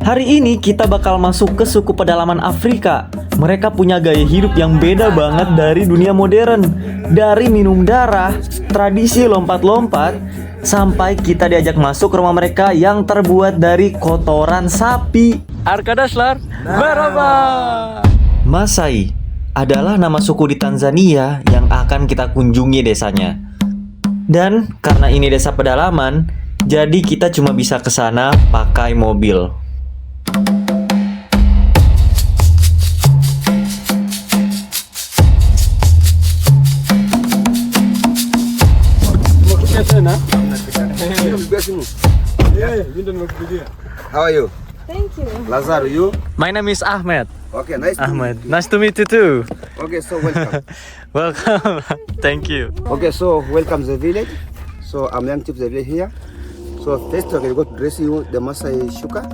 Hari ini kita bakal masuk ke suku pedalaman Afrika. Mereka punya gaya hidup yang beda banget dari dunia modern. Dari minum darah, tradisi lompat-lompat, sampai kita diajak masuk ke rumah mereka yang terbuat dari kotoran sapi. Arkadaşlar, merhaba. Masai adalah nama suku di Tanzania yang akan kita kunjungi desanya. Dan karena ini desa pedalaman, jadi kita cuma bisa ke sana pakai mobil. How are you? Thank you. Lazar, you? My name is Ahmed. Okay, nice to meet you. Nice to meet you too. Okay, so welcome. Welcome. Thank you. Okay, so welcome the village. So I'm young to the village here. So first we go to dress you the Masai Shuka.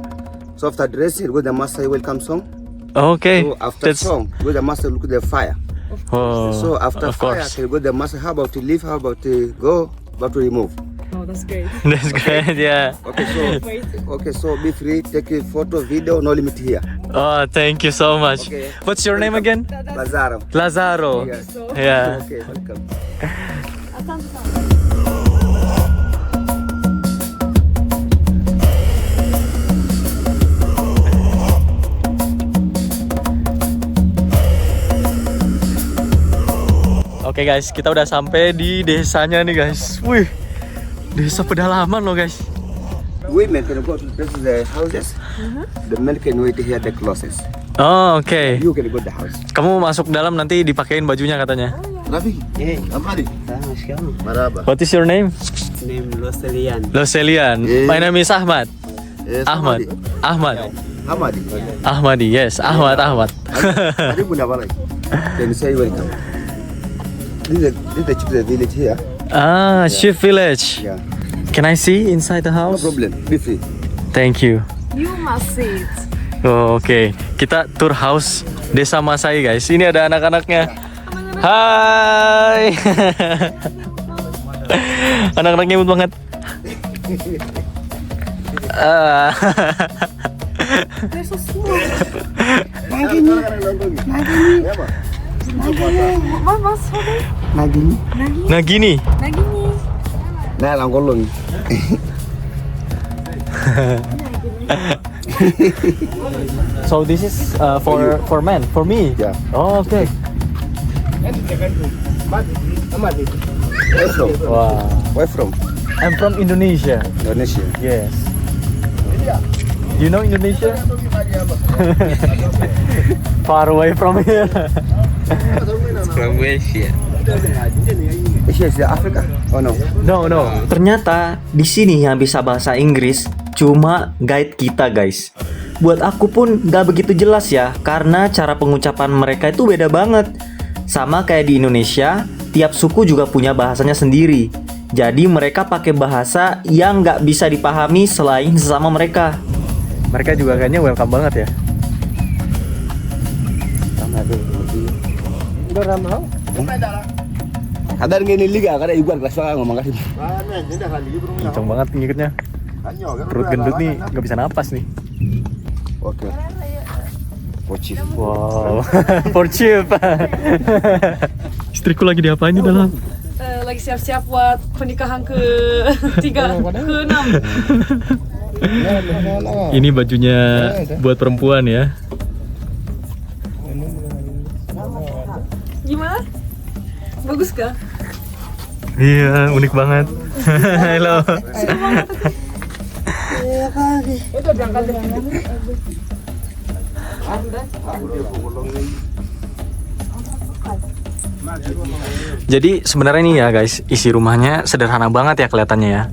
So after dressing, go the Masai welcome song. Okay. So after song, go the Masai look at the fire. Oh, So after of fire, course. we go the Masai. How about to leave? How about to go? About to remove? Oh, that's great. That's great. Yeah. Okay, so be free. Take a photo, video, no limit here. Oh, thank you so much. Okay. What's your name again? Lazaro. Lazaro. Yes. Yeah. Okay, welcome. Oke guys, kita udah sampai di desanya nih guys. Wih, desa pedalaman loh guys. Women can go to the houses. The men can wait here the closest. Oh, oke. You can go to the house. Kamu masuk dalam nanti dipakein bajunya katanya. Rafi, Amadi. Maraba. What is your name? Name Rosalian. Loselian. Yeah. My name is Ahmad. Yes, Ahmad. Ahmad. Amadi. Ahmadi. Yes, Ahmad. Adi Bunda Balai. Then say welcome. This is the village here. Ah, Chief Village. Yeah. Can I see inside the No house? problem. Be free. Thank you. You must see it. Oh, oke. Kita tour house Desa Masai guys. Ini ada anak-anaknya. Hai. Anak-anaknya imut banget. Ah. They're so small. What was her name? Nah gini. Nagini. Nah, langgolong. So this is for men, for me. Yeah. Oh, okay. Where from? Wow. Where from? I'm from Indonesia. Indonesia. Yes. You know Indonesia? Far away from here. From Asia. Asia is Africa? Oh no. No. Ternyata di sini yang bisa bahasa Inggris cuma guide kita, guys. Buat aku pun gak begitu jelas ya, karena cara pengucapan mereka itu beda banget. Sama kayak di Indonesia, tiap suku juga punya bahasanya sendiri. Jadi mereka pakai bahasa yang gak bisa dipahami selain sesama mereka. Mereka juga kayaknya welcome banget ya. Ada ngene liga kada igual kelas ngomong kasih. Kenceng banget ngikutnya. Perut gendut nih, gak bisa napas nih. Oke. Pocif. Wow, for cheap. Istriku lagi diapain di dalam? Lagi siap-siap buat pernikahan ke-6. Ini bajunya buat perempuan ya. Gimana? Bagus kah? Iya, unik banget. Halo. Jadi sebenarnya nih ya guys, isi rumahnya sederhana banget ya kelihatannya ya.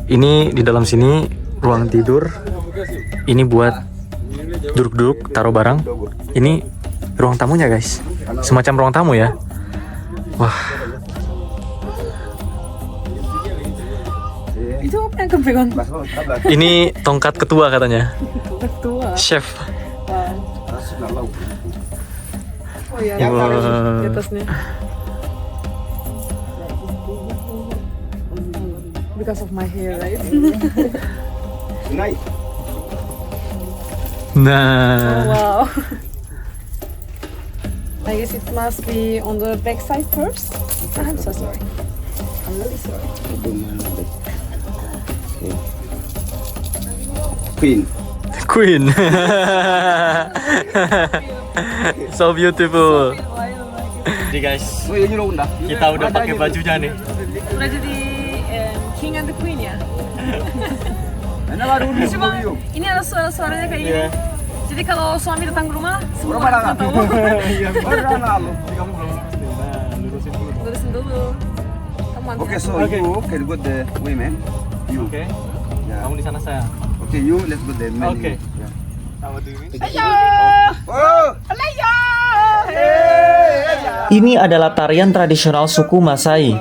Ini di dalam sini ruang tidur. Ini buat duduk-duduk, taruh barang. Ini ruang tamunya guys. Semacam ruang tamu ya. Wah. Itu apa yang kamu pegang? Ini tongkat ketua katanya. Ketua. Chef. Oh ya, Wah. di atasnya. Because of my hair, right? Nice. Nah, Wow. I guess it must be on the back side first. I'm so sorry. I'm really sorry. Queen. Queen. So beautiful. Jadi guys, Oh, ya nyuruh dah. kita udah pakai bajunya nih. Udah jadi King and the Queen ya. Mana baru dulu. Cuma ini ada suaranya kayak gini. Iya. Jadi kalau suami datang ke rumah, semua Orang orang mana tahu. Orang lalu. Lurusin dulu. Kamu ambil. Okay, so you can go the women. You. Oke, Yeah. kamu di sana saya. Okay, you let's go the men. Okay. Yeah. Oh. Ini adalah tarian tradisional suku Masai,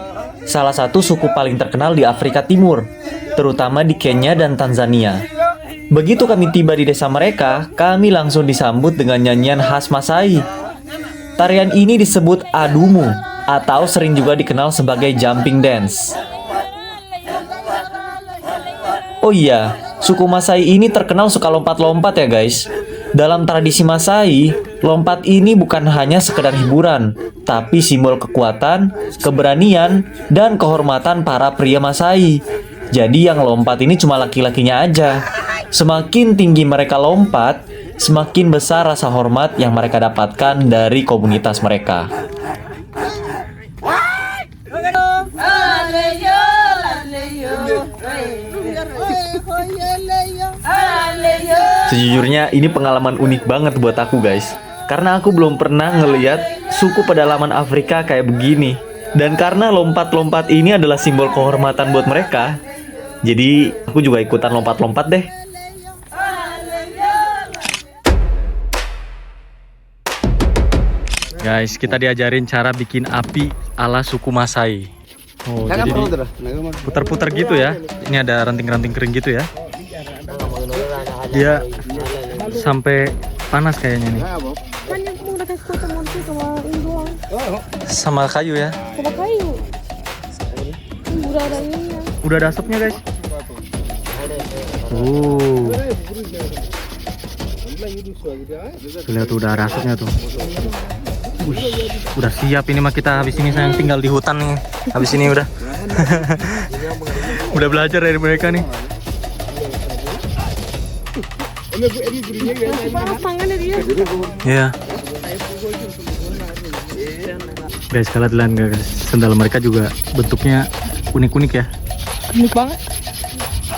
salah satu suku paling terkenal di Afrika Timur, terutama di Kenya dan Tanzania. Begitu kami tiba di desa mereka, kami langsung disambut dengan nyanyian khas Masai. Tarian ini disebut adumu, atau sering juga dikenal sebagai jumping dance. Oh iya, suku Masai ini terkenal suka lompat-lompat ya guys. Dalam tradisi Masai, lompat ini bukan hanya sekedar hiburan, tapi simbol kekuatan, keberanian, dan kehormatan para pria Masai. Jadi yang lompat ini cuma laki-lakinya aja. Semakin tinggi mereka lompat, semakin besar rasa hormat yang mereka dapatkan dari komunitas mereka. Sejujurnya ini pengalaman unik banget buat aku guys. Karena aku belum pernah ngeliat suku pedalaman Afrika kayak begini. Dan karena lompat-lompat ini adalah simbol kehormatan buat mereka, jadi aku juga ikutan lompat-lompat deh. Guys, kita diajarin cara bikin api ala suku Masai. Oh, jadi putar-putar gitu ya. Ini ada ranting-ranting kering gitu ya. Dia sampai panas kayaknya nih. Kan yang kamu udah kasih foto montir sama ini doang. Sama kayu ya. Sama kayu. Ini udah ada ini ya. Udah ada asapnya guys. Tuh lihat tuh udah ada asapnya tuh. Wih, udah siap ini mah kita habis ini sayang tinggal di hutan nih. Habis ini udah. Udah belajar dari mereka nih. Masih panas tangannya dia. Iya. Guys, kalian lihat nggak guys? Sendal mereka juga bentuknya unik-unik ya. Unik banget.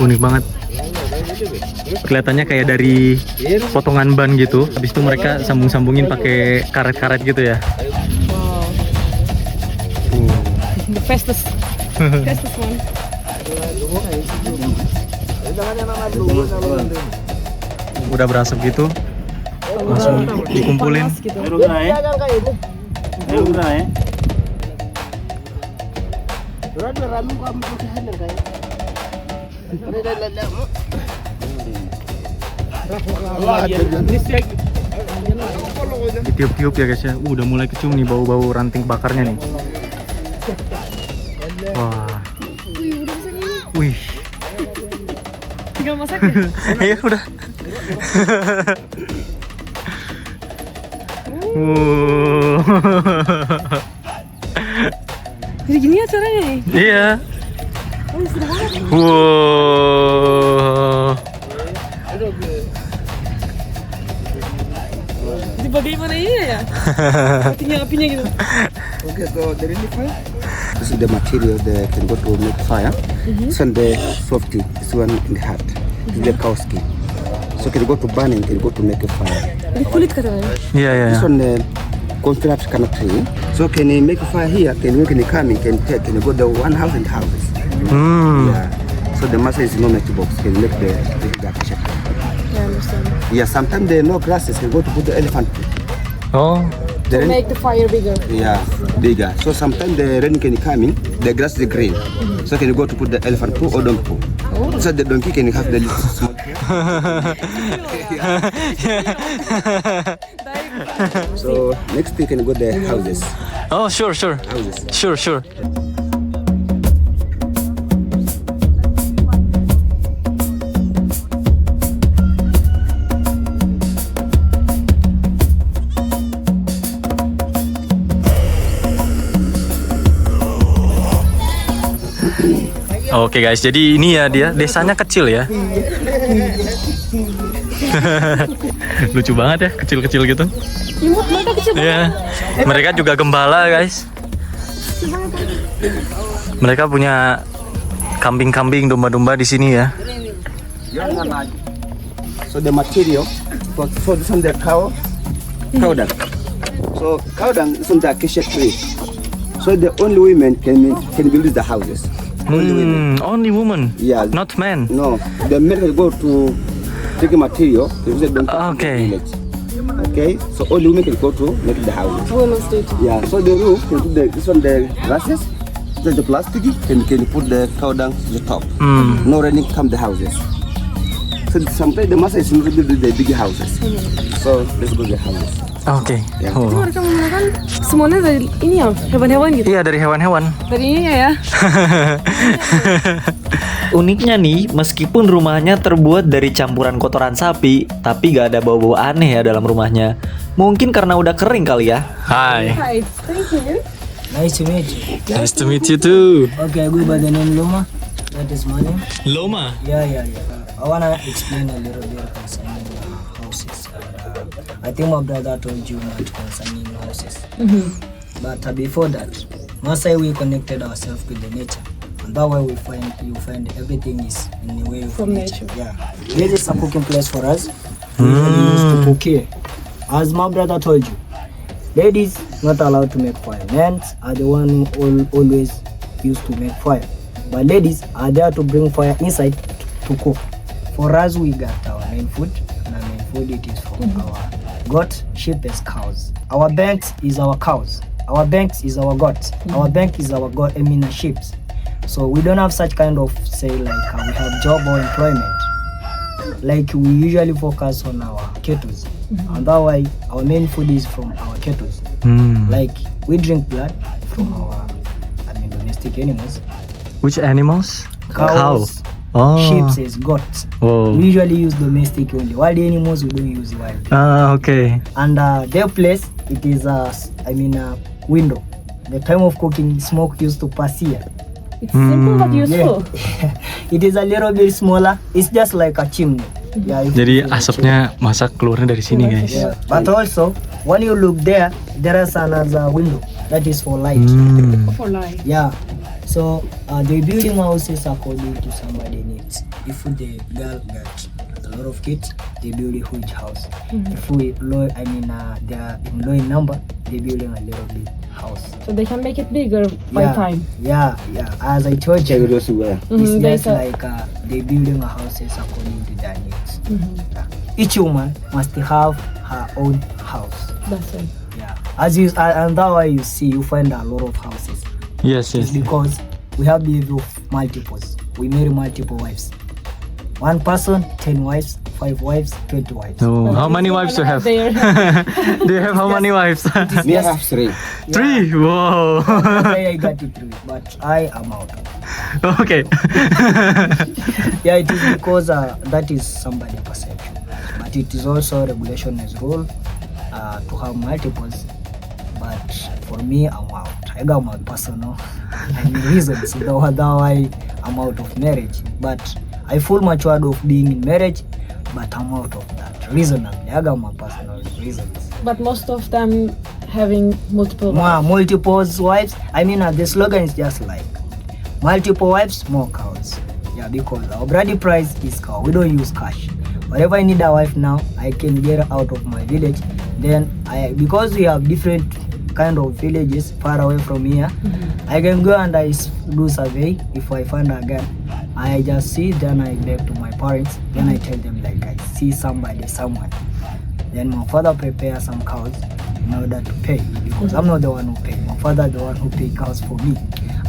Unik banget. Kelihatannya kayak dari potongan ban gitu. Habis itu mereka sambung-sambungin pakai karet-karet gitu ya. The fastest. Fastest one. Udah berasap gitu. Langsung dikumpulin. Panas gitu. Ditiup-tiup ya guys ya. Udah mulai kecium nih bau-bau ranting bakarnya nih. Wah. Wih, udah bisa gini. Wih. Tinggal masak ya. Iya udah. Jadi gini ya caranya nih. Iya. Oh, seru banget. Wow. Jadi bagaimana ini ya? Matinya apinya gitu. Okay, so the really fire. This is the material that can go to make fire. This one the softy. This one in the heart. This is the cow skin. So can go to burning, can go to make a fire. Ini kulit katanya. Iya iya. This one comes from African tree. So can you make a fire here? Can you come? Can take? Can you go the one house and houses? Yeah. So the master is no matchbox. Can make the shape. Ya, understand. Yeah. Sometimes there are no grasses. Can go to put the elephant. Oh. The rain, Make the fire bigger. yeah, bigger. So sometimes the rain can come in. The grass is green. So can you go to put the elephant poo or donkey poo? So the donkey can have the little small. So next we can go the houses. Oh sure sure. Houses. Sure sure. Oke guys, jadi ini ya dia desanya kecil ya. Lucu banget ya, kecil-kecil gitu. Imut mereka kecil banget. Iya. Mereka juga gembala guys. Mereka punya kambing-kambing, domba-domba di sini ya. So the material for this one the cow dung. So cow dung is on the acacia tree. So the only women can build the houses. Only woman, Yeah. not men. No, the men will go to take the material. They will don't Okay. village. Okay, so only women can go to make the houses. Women's duty. Yeah, so the roof can put this one the grasses, the plastic can put the cow dung to the top. No raining come the houses. So sometimes the master is not build the big houses. So let's go to the houses. Oke. Ya. Oh. Mereka menggunakan semuanya dari ini ya, hewan-hewan gitu. Iya, dari hewan-hewan. Dari ininya ya. Uniknya nih, meskipun rumahnya terbuat dari campuran kotoran sapi, tapi gak ada bau-bau aneh ya dalam rumahnya. Mungkin karena udah kering kali ya. Hai. Hi, thank you. Nice to meet you. Nice to meet you too. Okay, I go by the name Loma. That is my name. Loma. Yeah. I wanna explain a little bit concerning houses. I think my brother told you much concerning houses. But before that, must say we connected ourselves with the nature. And that way you find everything is in the way of From nature. nature. Yeah. This is a cooking place for us. We usually used to cook here. As my brother told you, ladies not allowed to make fire. Men are the one who always used to make fire. But ladies are there to bring fire inside to cook. For us, we got our main food, and our main food it is from our goat, sheep, and cows. Our banks is our cows. Our banks is our goats. Our bank is our goat. Sheep. So we don't have such kind of say like we have job or employment. Like we usually focus on our cattle, and that why our main food is from our cattle. Like we drink blood from our domestic animals. Which animals? Cows, Oh. sheep, is goats. Oh. We usually use domestic only. Wild animals we don't use wild. Okay. And their place it is a window. The time of cooking, smoke used to pass here. It's simple but useful. It is a little bit smaller. It's just like a chimney. Yeah, if Jadi you see a asapnya masak keluarnya dari sini guys. chimney. Yeah. But also, when you look there is another window that is for light. For life. Yeah. So they building houses according to somebody needs. If the girl got a lot of kids, they build a huge house. If they are in low in number, they building a little bit house. So they can make it bigger by Yeah. time. Yeah. As I told Check you, it also well. it's They just said- like they building a houses according to their needs. Yeah. Each woman must have her own house. That's it. Yeah. And that way you see you find a lot of houses. Yes. It's because we have behavior of multiples. We marry multiple wives. One person, 10 wives, 5 wives, 20 wives. Oh, how many wives you have? There. Do you have how many wives? Me I have 3. 3. Wow. I got it 3, but I am out. Okay. Yeah, it is because that is somebody's perception. But it is also regulation as rule to have multiples. But for me, I'm out. I got my personal reasons. That why I'm out of marriage. But I feel matured of being in marriage, but I'm out of that. Reasonably, I got my personal reasons. But most of them having multiple wives. Multiple wives. The slogan is just like multiple wives, more cows. Yeah, because our bride price is cow. We don't use cash. Whenever I need a wife now, I can get her out of my village. Then because we have different kind of villages far away from here, I can go and I do survey. If I find a girl, I just see, then I back to my parents, then I tell them like I see someone. Then my father prepare some cows in order to pay, because I'm not the one who pay. My father the one who pay cows for me.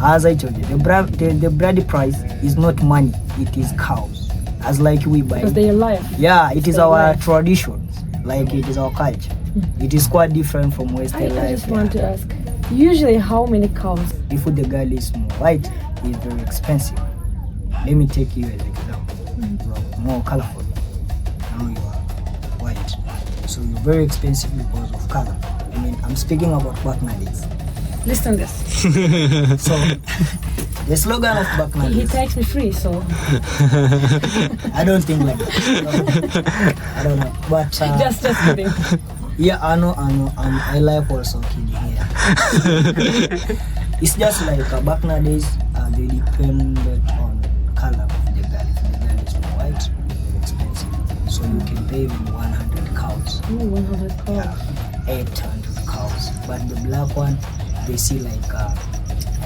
As I told you, the bride price is not money, it is cows. As like we buy. Because they are life. Yeah, it is Their our life. traditions, like it is our culture. It is quite different from Western I life. just want to ask, usually how many cows? If the girl is more white, it's very expensive. Let me take you as an example. You are more colorful. Now you are white. So you're very expensive because of color. I'm speaking about back nowadays. Listen this. So The slogan of Bakna He is, takes me free, so I don't think like that. I don't know. But just kidding. yeah, I know. I like also kidding here. It's just like back nowadays, they depended on color of the girl. If the girl is white, expensive. So you can pay even 100 cows. Oh, 100 Yeah, 800 cows. But the black one, they see like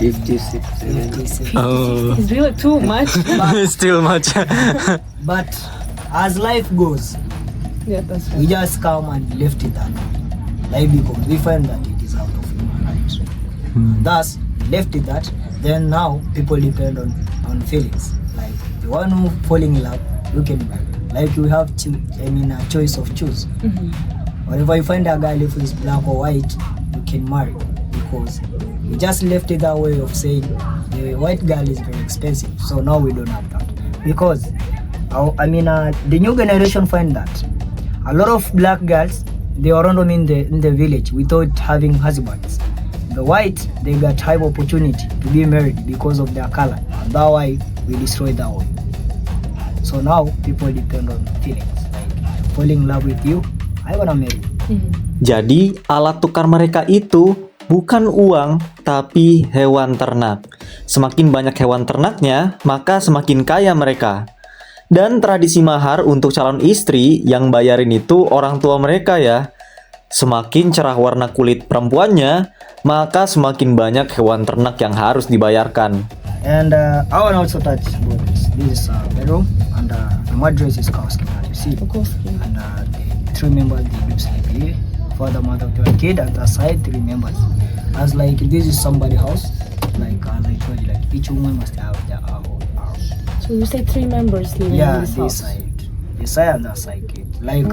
56. 56. Oh, It's really too much. still much. But as life goes, Yeah, that's right. we just come and left it that way. Like because we find that it is out of human rights. Thus, we left it that. Then now people depend on feelings. Like the one who falling in love, you can like you have a choice of choose. Whenever you find a guy if he's black or white, you can marry because we just left it that way of saying the white girl is very expensive. So now we don't have that because the new generation find that a lot of black girls they are random in the village without having husbands. The white they got high opportunity to be married because of their color. And that's why we destroy that one. So now people depend on feelings. Like falling in love with you, I wanna marry you. Jadi alat tukar mereka itu bukan uang, tapi hewan ternak. Semakin banyak hewan ternaknya, maka semakin kaya mereka. Dan tradisi mahar untuk calon istri yang bayarin itu orang tua mereka ya. Semakin cerah warna kulit perempuannya, maka semakin banyak hewan ternak yang harus dibayarkan. And I wanna also touch about this. This is bedroom and the mattress is cowskin as you see. Cowskin. And the 3 members they do sleep here. Father, mother, to a kid at the side 3 members. As like this is somebody's house. Like as I told you, like each woman must have their own house. So you say 3 members living Yeah, in this this house. side. This side and that side kid. Like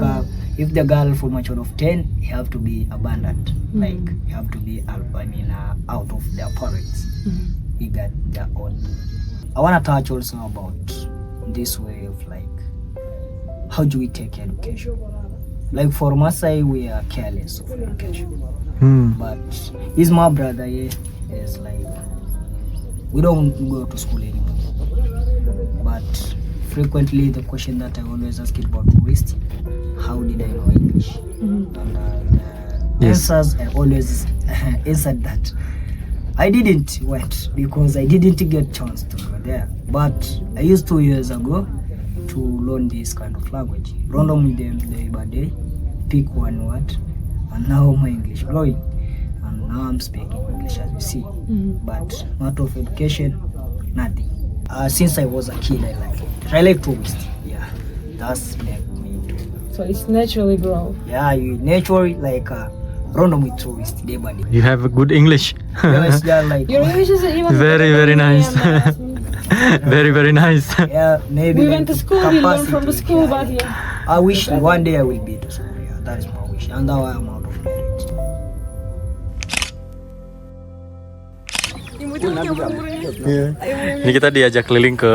if the girl from a child of 10, he have to be abandoned. Like he have to be out of their parents. He got their own. I wanna touch also about this way of like how do we take education? Like for Masai we are careless of education. But he's my brother here is like we don't go to school anymore. But frequently the question that I always ask it about tourists, how did I know English? And the answers I always answered that I didn't went because I didn't get chance to go there. But I used 2 years ago to learn this kind of language. Random with them day by day, pick one word, and now my English growing. And now I'm speaking English as you see. But matter of education, nothing. Since I was a kid, I like it. I like tourist. Yeah, that's make me do. So it's naturally grow. Yeah, you naturally like random with tourist day by day. You have a good English. Yeah, it's just like Your English is even Very, better very than nice. me. Very, very nice. yeah, maybe We like went to school, we learned from the capacity, school, yeah, but yeah. yeah. I wish one day I will be to school. Yeah, that is my wish, and now I am out of marriage. Ini kita diajak keliling ke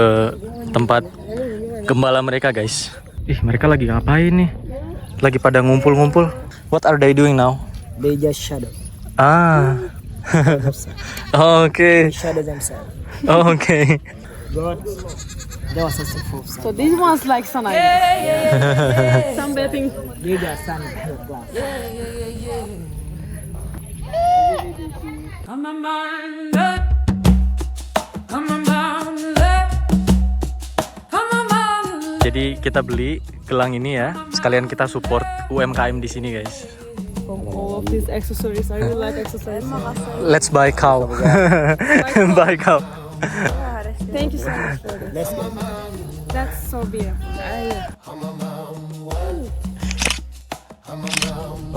tempat gembala mereka, guys. Ih, mereka lagi ngapain nih? Lagi pada ngumpul-ngumpul. What are they doing now? They just shadow. Ah. Okay. Shadow themselves. Okay. God, that was such a fool. So this one's like Sanai. Sunbathing. They got sun. Jadi kita beli gelang ini ya. Sekalian kita support UMKM di sini, guys. From all of these accessories, I really like accessories. Let's buy cow. Buy cow. Thank you so much for this. That's so beautiful.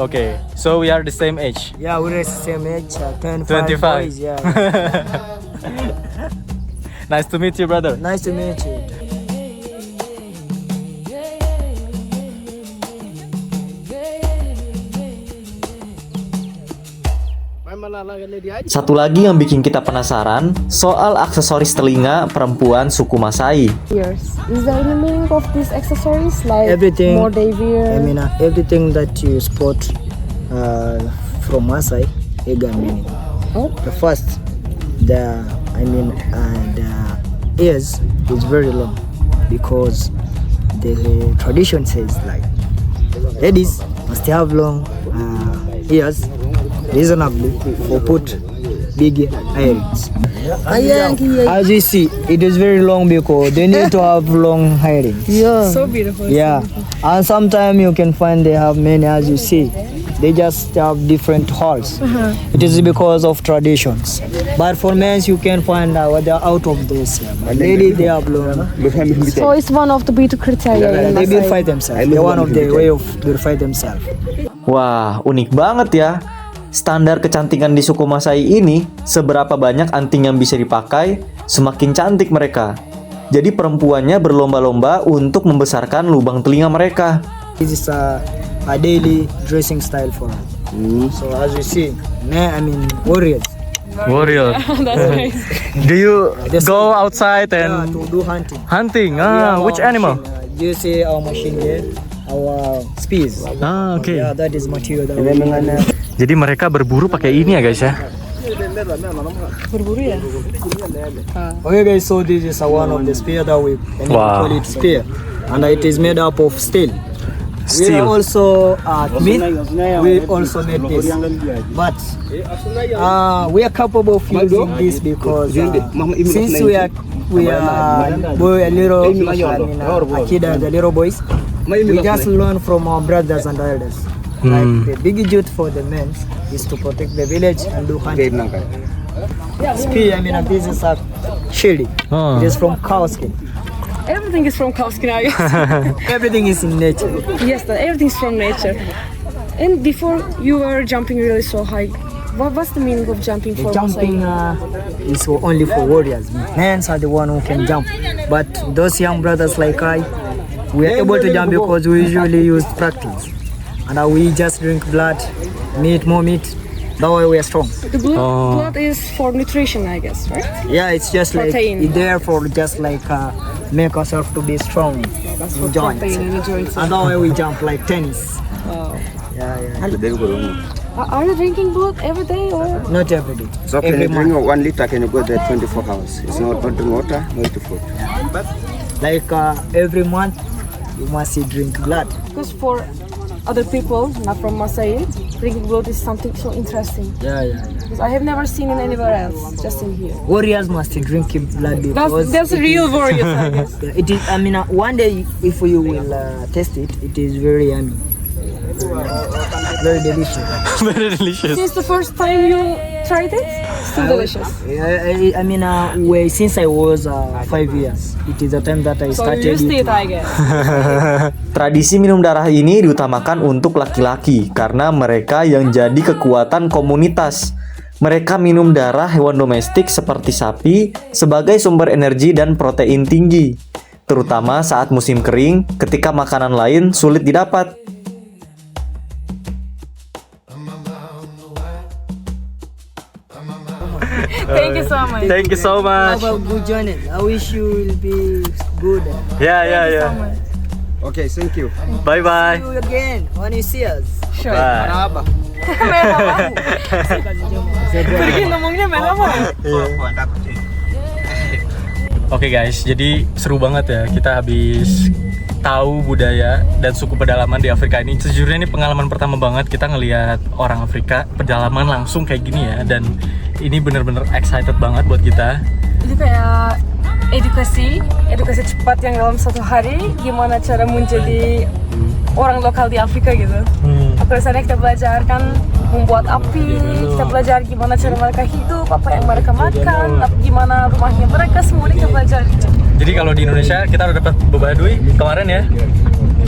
Okay, so we are the same age. Yeah, we're the same age. 25. 25. Boys, yeah. Nice to meet you, brother. Nice to meet you. Satu lagi yang bikin kita penasaran soal aksesoris telinga perempuan suku Masai. Ears. Is there any meaning of these accessories? Like Everything. more they wear? Everything that you spot from Masai, it got meaning. Oh. The first, the the ears is very long because the tradition says like ladies must have long ears reasonably for put big earrings. As you see, it is very long because they need to have long earrings. So beautiful. Yeah, and sometimes you can find they have many, as you see. They just have different holes. It is because of traditions. But for men, you can find out they're out of this. But ladies, they have long. So it's one of the beauty criteria. in They Masai. beautify themselves. They're one of the way of beautify themselves. Wah, unik banget ya. Standar kecantikan di suku Masai ini, seberapa banyak anting yang bisa dipakai, semakin cantik mereka. Jadi perempuannya berlomba-lomba untuk membesarkan lubang telinga mereka. This is a daily dressing style for us. So as you see, warriors. Warrior. That's nice. Do you go outside Yeah, and to do hunting. hunting? We have Which our animal? machine, you see our machine here, our spears. Oke. Yeah, that is material that we Jadi mereka berburu pakai ini ya guys ya. Berburu ya? Okay guys, so this is one of the spear that we Wow. call it spear, and it is made up of steel. We Steel. are also Smith. We also made this, but we are capable of using this because since we are a little, a kid and the little boys, we just learn from our brothers and elders. Like the big duty for the men is to protect the village and do hunting. Spear, this is a shield. Oh. It is from cow skin. Everything is from cow skin, I guess. Everything is in nature. Yes, everything's from nature. And before you were jumping really so high, what's the meaning of jumping for Jumping Masai? is only for warriors. Men are the one who can jump. But those young brothers like I, we are able to jump because we usually use practice. And we just drink blood, more meat. That way we are strong. The blood is for nutrition, I guess, right? Yeah, it's just like Protein. it's there for just like make ourselves to be strong That's in for joints. protein in the joints. And that way we jump like tennis. Wow. Yeah. Are you drinking blood every day or? Not every day. So can Every you drink month. 1 liter? Can you go there 24 hours? It's not drink water, no eat food. Like every month, you must drink blood. Because for other people, not from Masai, drinking blood is something so interesting. Yeah. Because I have never seen it anywhere else, just in here. Warriors must drink blood because That's it real is- warriors, I guess. Yeah, it is. One day if you will taste it, it is very yummy, very delicious. Very delicious. Since the first time you tried it, still delicious. Since I was 5 years, it is the time that I So started you used it, eating. I guess. Tradisi minum darah ini diutamakan untuk laki-laki karena mereka yang jadi kekuatan komunitas. Mereka minum darah hewan domestik seperti sapi sebagai sumber energi dan protein tinggi, terutama saat musim kering ketika makanan lain sulit didapat. Thank you so much. Thank you so much. Have a good journey. I wish you will be good. Yeah. Okay, thank you. Bye bye. See you again when you see us. Sure. Bye. Pergi ngomongnya meraba. Oke guys, jadi seru banget ya. Kita habis tahu budaya dan suku pedalaman di Afrika ini. Sejujurnya ini pengalaman pertama banget kita ngelihat orang Afrika pedalaman langsung kayak gini ya. Dan ini bener-bener excited banget buat kita. Itu kayak edukasi cepat yang dalam satu hari gimana cara menjadi orang lokal di Afrika gitu. Aku di sana kita belajar kan membuat api, kita belajar gimana cara mereka hidup, apa yang mereka makan, gimana rumahnya mereka, semua kita belajar gitu. Jadi kalau di Indonesia kita udah dapat Baduy kemarin ya.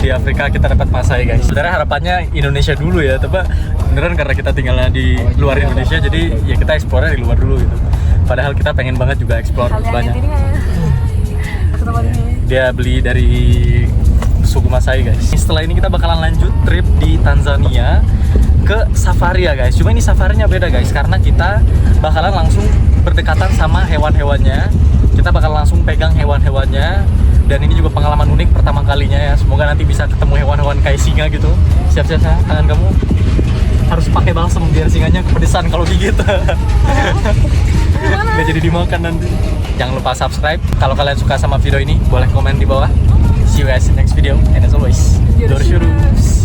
Di Afrika kita dapat Masai guys. Sebenarnya harapannya Indonesia dulu ya, tapi beneran karena kita tinggalnya di luar Indonesia, jadi ya kita eksplornya di luar dulu gitu. Padahal kita pengen banget juga eksplor banyak. Dia beli dari suku Masai guys. Setelah ini kita bakalan lanjut trip di Tanzania ke safari ya guys. Cuma ini safarinya beda guys, karena kita bakalan langsung berdekatan sama hewan-hewannya. Kita bakal langsung pegang hewan-hewannya. Dan ini juga pengalaman unik pertama kalinya ya. Semoga nanti bisa ketemu hewan-hewan kayak singa gitu. Siap-siap tangan kamu. harus pakai balsam biar singanya kepedesan kalau gigit. Nggak jadi dimakan nanti. Jangan lupa subscribe. Kalau kalian suka sama video ini, boleh komen di bawah. See you guys in next video. And as always, Görüşürüz. görüşürüz.